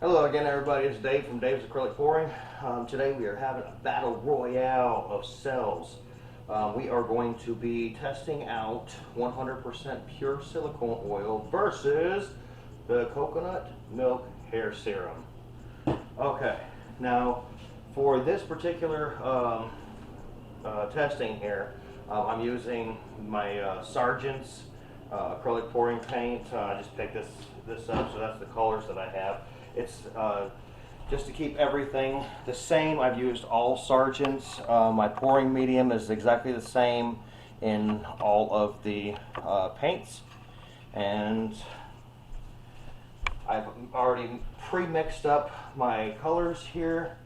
Hello again, everybody. It's Dave from Dave's Acrylic Pouring. Today we are having a battle royale of cells. We are going to be testing out 100% pure silicone oil versus the coconut milk hair serum. Okay, now for this particular testing here, I'm using my Sargent's acrylic pouring paint. I just picked this up, so that's the colors that I have. It's just to keep everything the same. I've used all Sargent's. My pouring medium is exactly the same in all of the paints, and I've already pre-mixed up my colors here.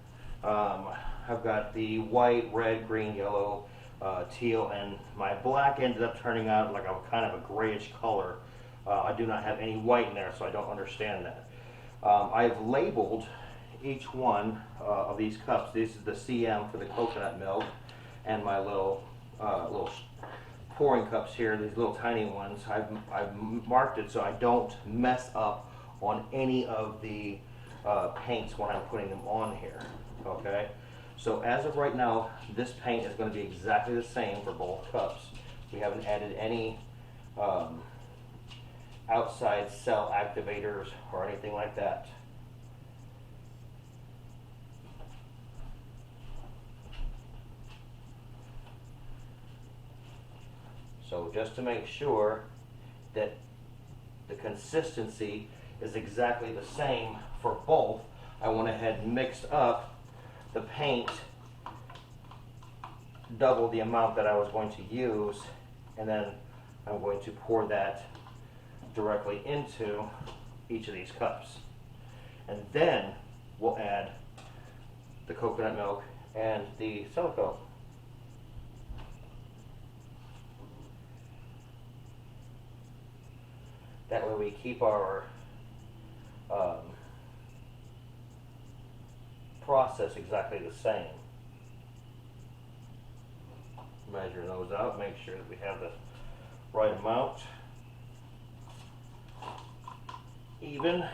I've got the white, red, green, yellow, teal, and my black ended up turning out like a kind of a grayish color. I do not have any white in there, so I don't understand that. I've labeled each one of these cups. This is the CM for the coconut milk, and my little pouring cups here, these little tiny ones. I've marked it so I don't mess up on any of the paints when I'm putting them on here. Okay, so as of right now, this paint is going to be exactly the same for both cups. We haven't added any outside cell activators or anything like that. So just to make sure that the consistency is exactly the same for both, I went ahead and mixed up the paint double the amount that I was going to use, and then I'm going to pour that directly into each of these cups. And then we'll add the coconut milk and the silicone. That way we keep our process exactly the same. Measure those out, make sure that we have the right amount. Even.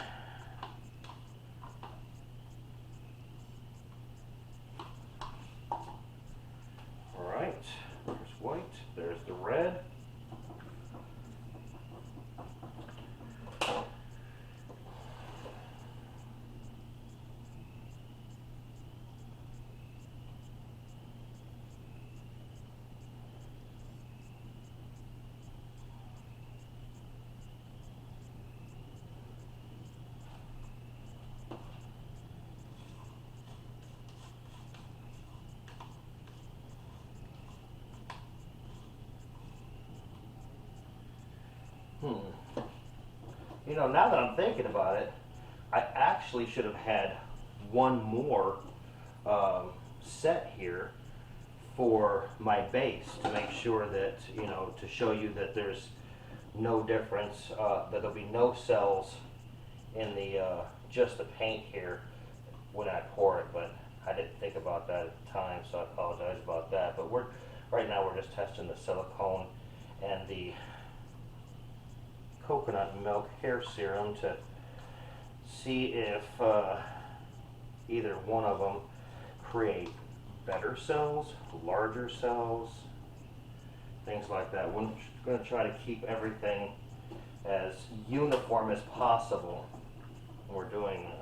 Alright, there's white, there's the red. You know, now that I'm thinking about it, I actually should have had one more set here for my base to make sure that, you know, to show you that there's no difference, that there'll be no cells in the just the paint here when I pour it, but I didn't think about that at the time, so I apologize about that. But right now we're just testing the silicone and the coconut milk hair serum to see if either one of them create better cells, larger cells, things like that. We're going to try to keep everything as uniform as possible when we're doing this.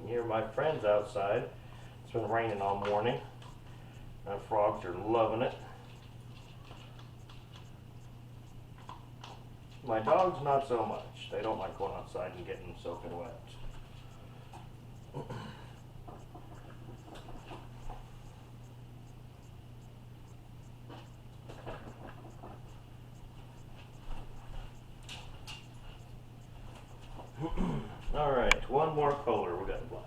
Hear my friends outside. It's been raining all morning. My frogs are loving it. My dogs not so much. They don't like going outside and getting soaking wet. All right, one more color. We got black.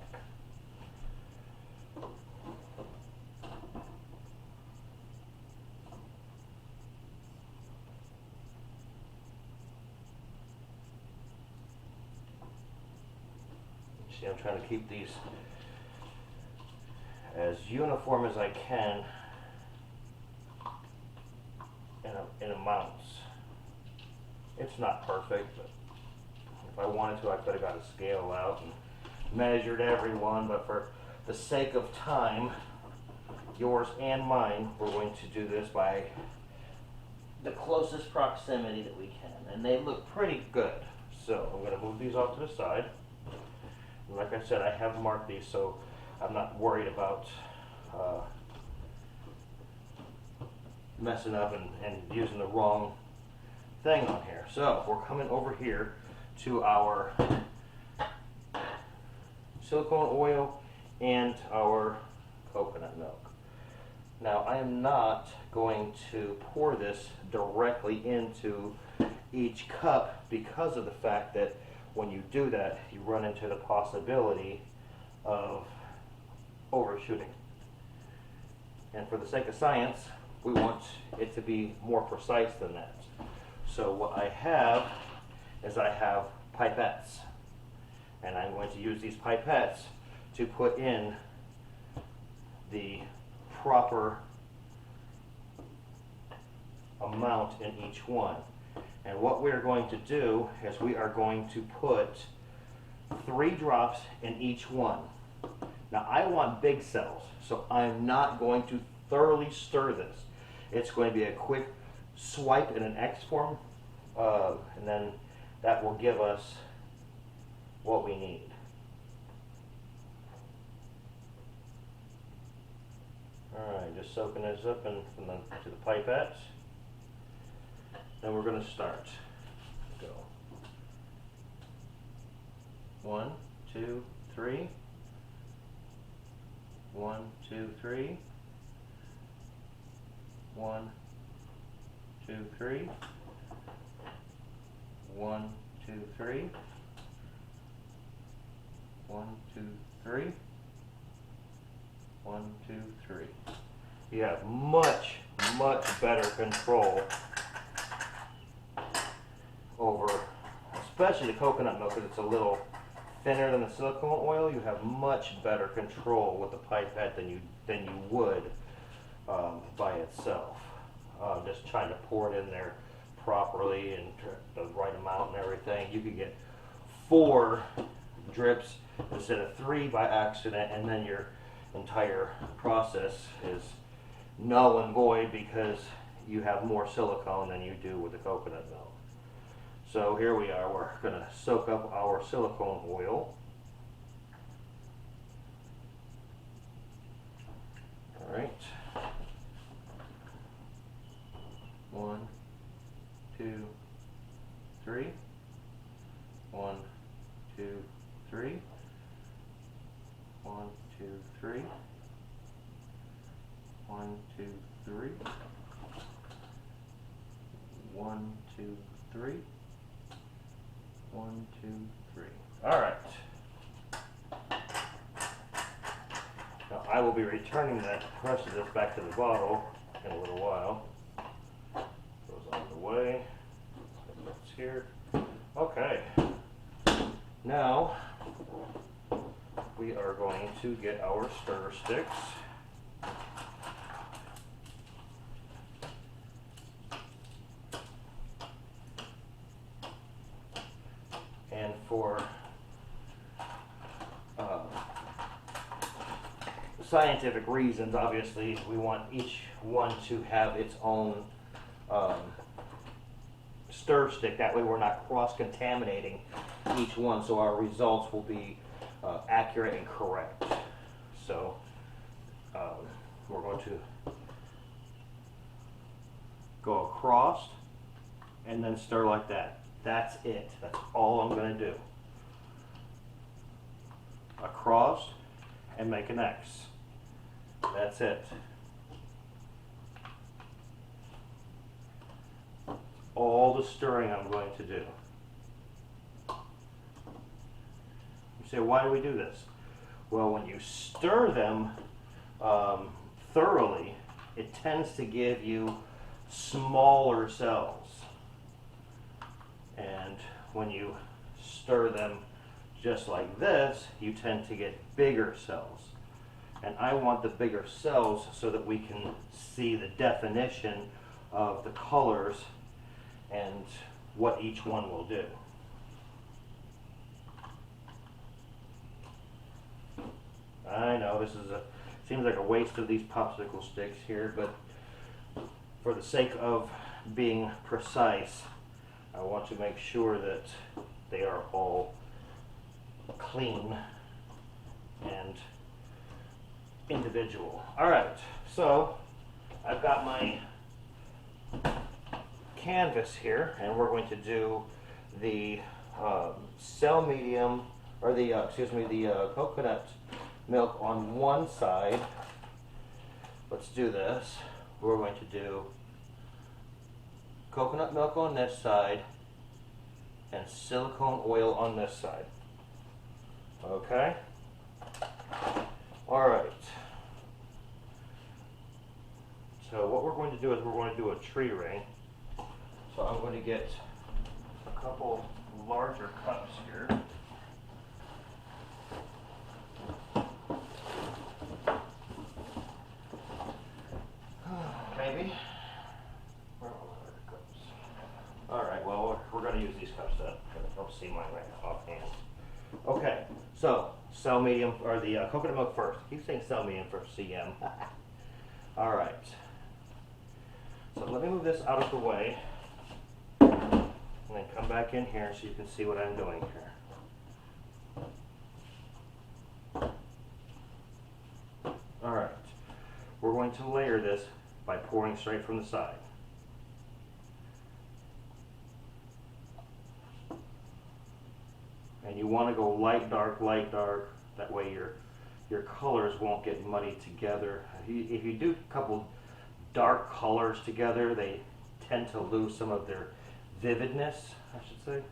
See, I'm trying to keep these as uniform as I can in amounts. It's not perfect, but if I wanted to, I could have got a scale out and measured everyone, but for the sake of time, yours and mine, we're going to do this by the closest proximity that we can, and they look pretty good. So I'm going to move these off to the side. And like I said, I have marked these, so I'm not worried about messing up and using the wrong thing on here. So we're coming over here to our silicone oil and our coconut milk. Now I am not going to pour this directly into each cup because of the fact that when you do that, you run into the possibility of overshooting. And for the sake of science, we want it to be more precise than that. So what I have is I have pipettes. And I'm going to use these pipettes to put in the proper amount in each one. And what we're going to do is we are going to put 3 drops in each one. Now I want big cells, so I'm not going to thoroughly stir this. It's going to be a quick swipe in an X form, and then that will give us what we need. Alright, just soaking this up to the pipettes. Then we're going to start. Go. 1, 2, 3. 1, 2, 3. 1, 2, 3. 1, 2, 3. 1, 2, 3. 1, 2, 3. You have much, much better control over, especially the coconut milk, because it's a little thinner than the silicone oil. You have much better control with the pipette than you would by itself. Just trying to pour it in there properly and the right amount and everything. You could get 4 drips instead of 3 by accident, and then your entire process is null and void because you have more silicone than you do with the coconut milk. So here we are, we're going to soak up our silicone oil. Alright. 1, 2, 3. 1, 2, 3. 1, 2, 3. 1, 2, 3. 1, 2, 3. 1, 2, 3. All right. Now I will be returning the rest of this back to the bottle in a little while. Goes out of the way. That's here. Okay. Now we are going to get our stir sticks. And for scientific reasons, obviously, we want each one to have its own stir stick. That way we're not cross-contaminating each one, so our results will be accurate and correct. So we're going to go across and then stir like that. That's it. That's all I'm going to do. Across and make an X. That's it. All the stirring I'm going to do. You say, why do we do this? Well, when you stir them thoroughly, it tends to give you smaller cells. And when you stir them just like this, you tend to get bigger cells. And I want the bigger cells so that we can see the definition of the colors and what each one will do. I know this is seems like a waste of these popsicle sticks here, but for the sake of being precise, I want to make sure that they are all clean and individual. All right, so I've got my canvas here, and we're going to do the cell medium, or the the coconut milk on one side. Let's do this. We're going to do coconut milk on this side and silicone oil on this side. Okay? All right. So what we're going to do is we're going to do a tree ring. So I'm going to get a couple larger cups here. Maybe. Where are all the cups? All right, well, we're going to use these cups then. I don't see mine right now offhand. Okay, so cell medium, or the coconut milk first. Keep saying cell medium for CM. All right. So let me move this out of the way, and then come back in here so you can see what I'm doing here. All right. We're going to layer this by pouring straight from the side. And you want to go light, dark, that way your colors won't get muddied together. If you do a couple dark colors together, they tend to lose some of their vividness, I should say.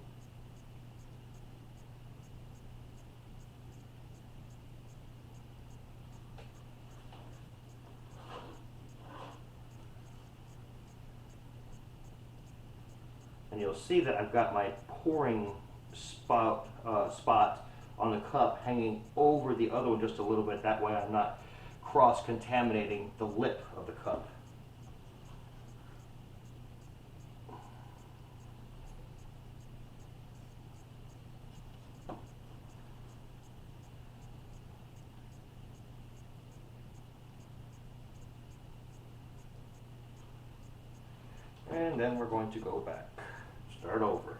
And you'll see that I've got my pouring spot on the cup hanging over the other one just a little bit. That way I'm not cross-contaminating the lip of the cup. And then we're going to go back. Start over.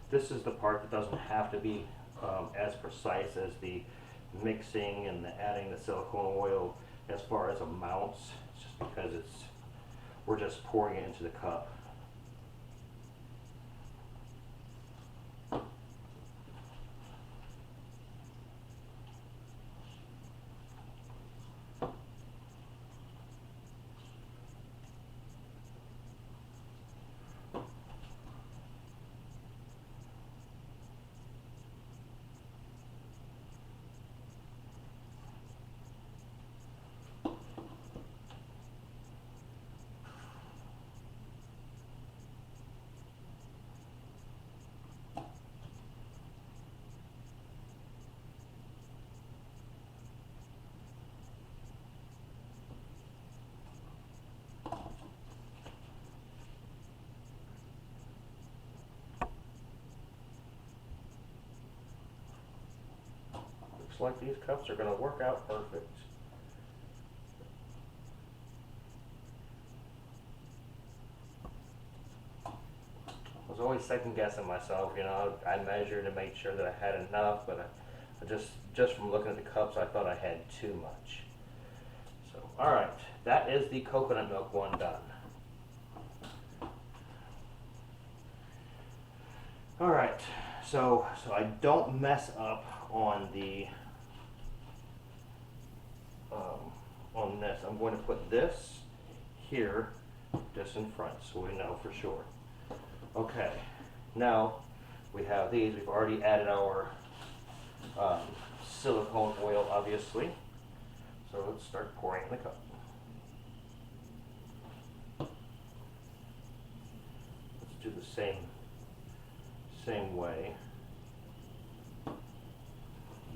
This is the part that doesn't have to be as precise as the mixing and the adding the silicone oil as far as amounts. It's just because we're just pouring it into the cup. Looks like these cups are going to work out perfect. I was always second guessing myself, you know. I measured to make sure that I had enough, but I just from looking at the cups, I thought I had too much. So, all right, that is the coconut milk one done. All right, so I don't mess up on the on this. I'm going to put this here, just in front, so we know for sure. Okay, now we have these. We've already added our silicone oil, obviously. So let's start pouring in the cup. Let's do the same way.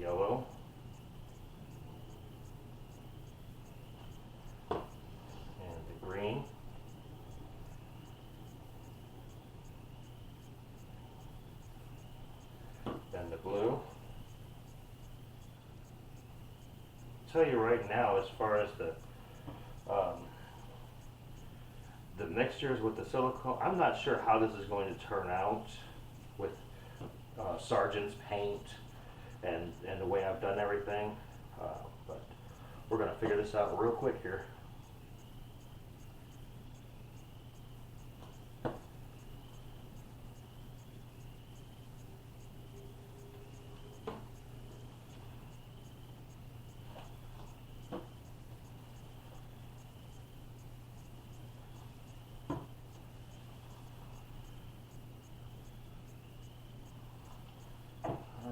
Yellow. And the green. Then the blue. I'll tell you right now, as far as the mixtures with the silicone, I'm not sure how this is going to turn out with Sargent's paint and the way I've done everything, but we're going to figure this out real quick here.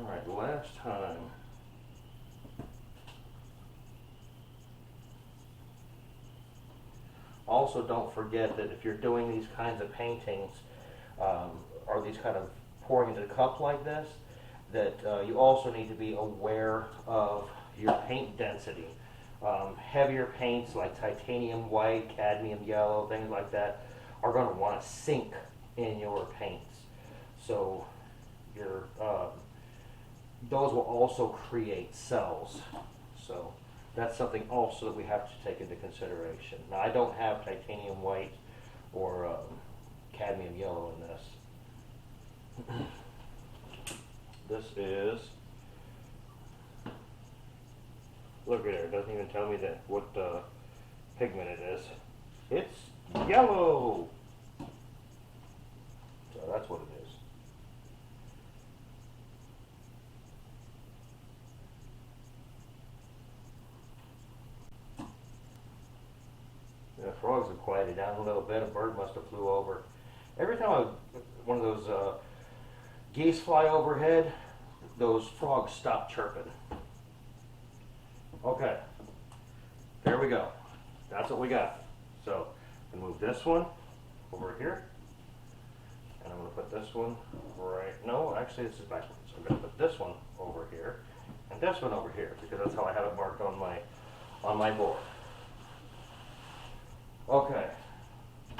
Alright, last time. Also, don't forget that if you're doing these kinds of paintings, or these kind of pouring into the cup like this, that you also need to be aware of your paint density. Heavier paints like titanium white, cadmium yellow, things like that are going to want to sink in your paints. So your those will also create cells. So that's something also that we have to take into consideration. Now, I don't have titanium white or cadmium yellow in this. This is, look at it, it doesn't even tell me that what pigment it is. It's yellow. So that's what it is. The frogs have quieted down a little bit. A bird must have flew over. Every time one of those geese fly overhead, those frogs stop chirping. Okay, there we go. That's what we got. So I'm going to move this one over here, and I'm going to put this one right. No, actually this is backwards. I'm going to put this one over here and this one over here because that's how I have it marked on my board. Okay,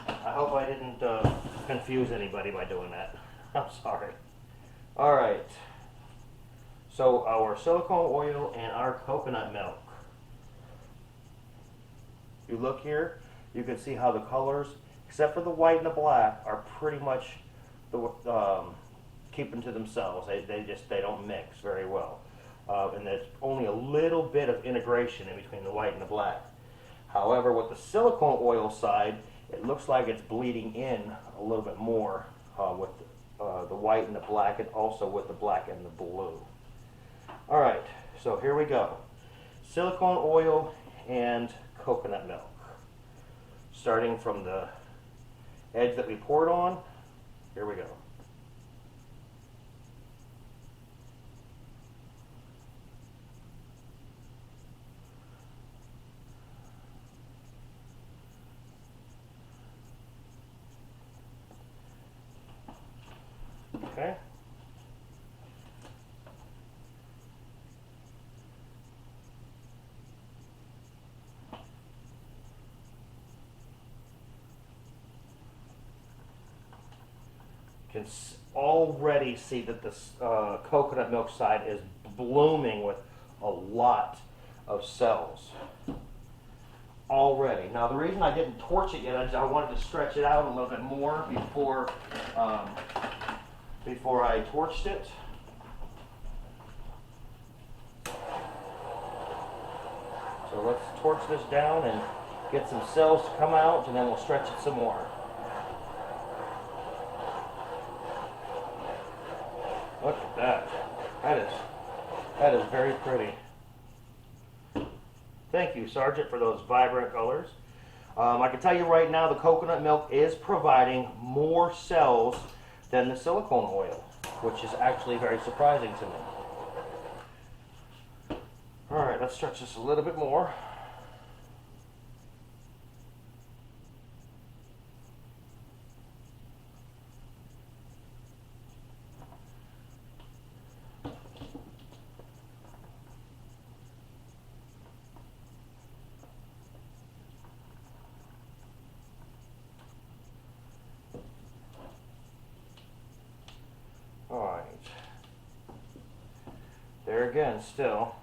I hope I didn't confuse anybody by doing that. I'm sorry. All right, so our silicone oil and our coconut milk. You look here, you can see how the colors, except for the white and the black, are pretty much keeping to themselves. They don't mix very well, and there's only a little bit of integration in between the white and the black. However, with the silicone oil side, it looks like it's bleeding in a little bit more with the white and the black, and also with the black and the blue. All right, so here we go. Silicone oil and coconut milk. Starting from the edge that we poured on, here we go. Okay. You can already see that this coconut milk side is blooming with a lot of cells already. Now, the reason I didn't torch it yet is I wanted to stretch it out a little bit more before I torched it. So let's torch this down and get some cells to come out, and then we'll stretch it some more. Look at that. That is very pretty. Thank you, Sergeant, for those vibrant colors. I can tell you right now the coconut milk is providing more cells than the silicone oil, which is actually very surprising to me. All right, let's stretch this a little bit more. there again, still,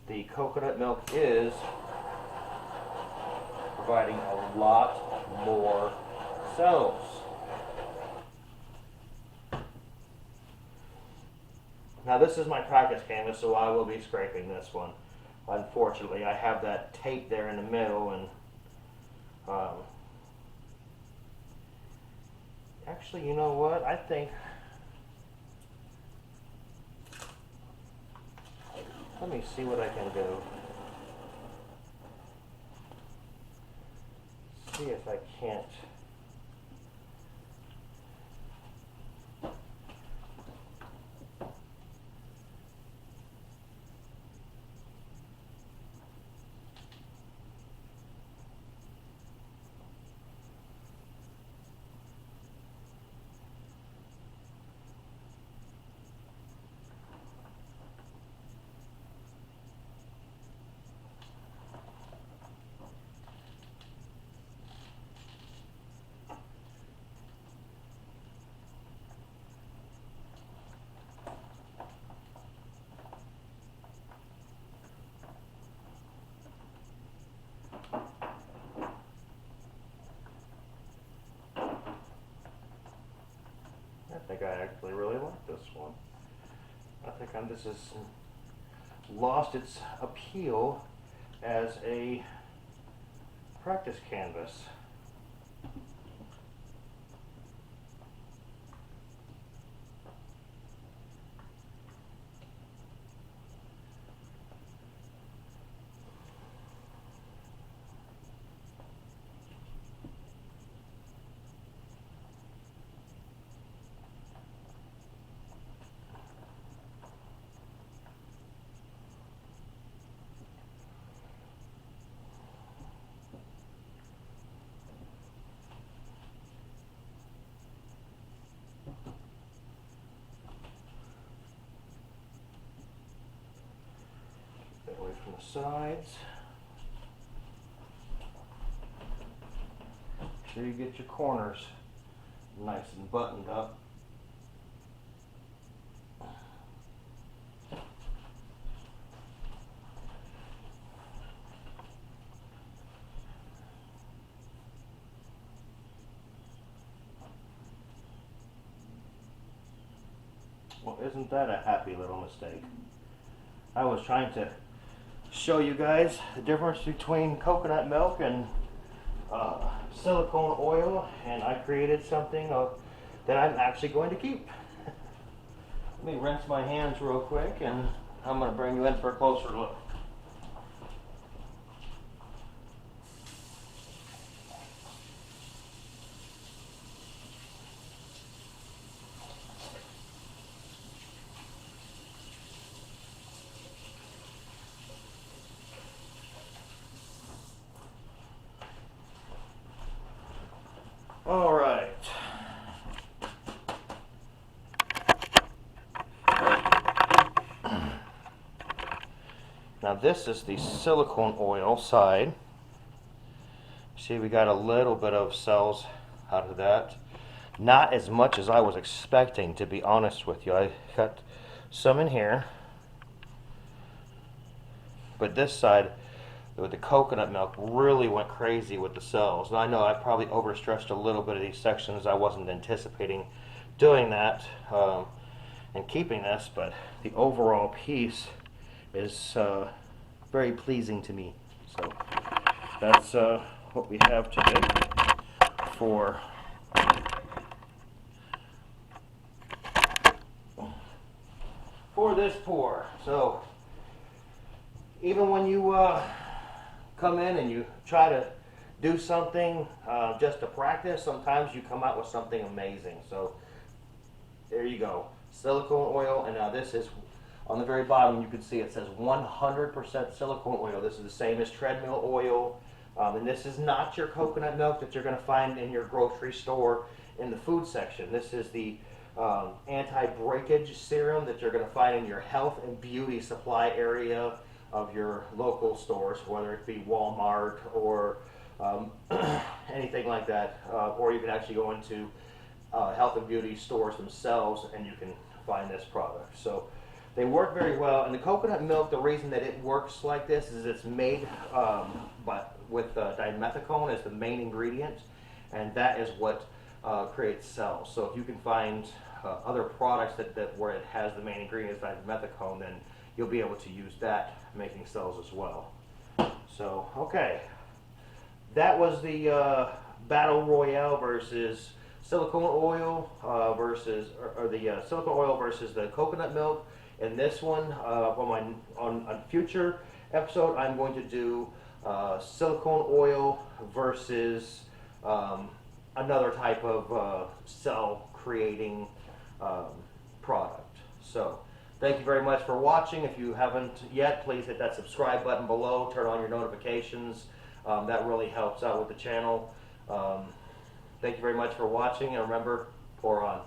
the coconut milk is providing a lot more cells. Now this is my practice canvas, so I will be scraping this one. Unfortunately, I have that tape there in the middle, and actually, you know what? I think, let me see what I can do. See if I can't. I think I actually really like this one. I think this has lost its appeal as a practice canvas. Away from the sides. Make sure you get your corners nice and buttoned up. Well, isn't that a happy little mistake? I was trying to show you guys the difference between coconut milk and silicone oil, and I created something that I'm actually going to keep. Let me rinse my hands real quick, and I'm going to bring you in for a closer look. All right. Now this is the silicone oil side. See, we got a little bit of cells out of that. Not as much as I was expecting, to be honest with you. I got some in here. But this side, with the coconut milk, really went crazy with the cells. And I know I probably overstretched a little bit of these sections. I wasn't anticipating doing that and keeping this, but the overall piece is very pleasing to me. So that's what we have today for this pour. So even when you come in and you try to do something just to practice, sometimes you come out with something amazing. So there you go, silicone oil. And now this is on the very bottom, you can see it says 100% silicone oil. This is the same as treadmill oil, and this is not your coconut milk that you're going to find in your grocery store in the food section. This is the anti-breakage serum that you're going to find in your health and beauty supply area of your local stores, whether it be Walmart or anything like that, or you can actually go into health and beauty stores themselves and you can find this product. So They work very well, and the coconut milk, the reason that it works like this is it's made but with dimethicone as the main ingredient, and that is what creates cells. So if you can find other products that where it has the main ingredient is dimethicone, then you'll be able to use that making cells as well. So, okay. That was the battle royale versus silicone oil or the silicone oil versus the coconut milk. In this one, on future episode, I'm going to do silicone oil versus another type of cell creating product. So, thank you very much for watching. If you haven't yet, please hit that subscribe button below. Turn on your notifications. That really helps out with the channel. Thank you very much for watching, and remember, pour on.